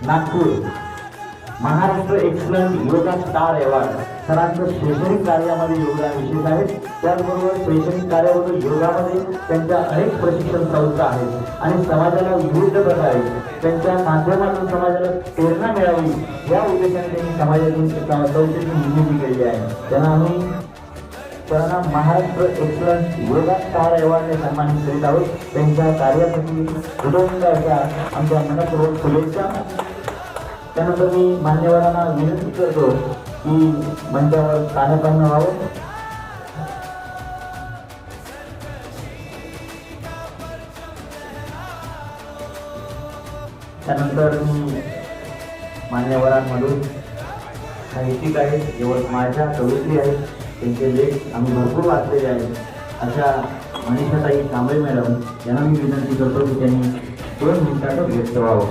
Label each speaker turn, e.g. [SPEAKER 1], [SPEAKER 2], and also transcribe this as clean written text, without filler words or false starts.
[SPEAKER 1] Nagpur Maharashtra excellent yoga star award सरांचं शैक्षणिक कार्यामध्ये योगदान विशेष आहे। त्याचबरोबर शैक्षणिक कार्याबद्दल योगामध्ये त्यांच्या अनेक प्रशिक्षण संस्था आहेत आणि समाजाला विविध प्रकारे त्यांच्या माध्यमातून समाजाला प्रेरणा मिळावी या उद्देशाने त्यांनी समाजातून संस्थेची निर्मिती केली आहे। त्यांना आम्ही महाराष्ट्र एक्सलंट योगा स्टार अवॉर्डने सन्मानित करीत आहोत। त्यांच्या कार्यासाठी हृदयंत अशा आमच्या मनपूर्वक शुभेच्छा। त्यानंतर मी मान्यवरांना विनंती करतो की मंचावर स्थानापन्न व्हावं। त्यानंतर मी मान्यवरांमधून साहित्यिक आहेत, यवतमाळच्या कवयित्री आहेत, त्यांचे लेख आम्ही भरपूर वाचलेले आहेत, अशा मनीषाताई कांबळे मॅडम यांना मी विनंती करतो की त्यांनी 2 मिनिटात व्यक्त व्हावं।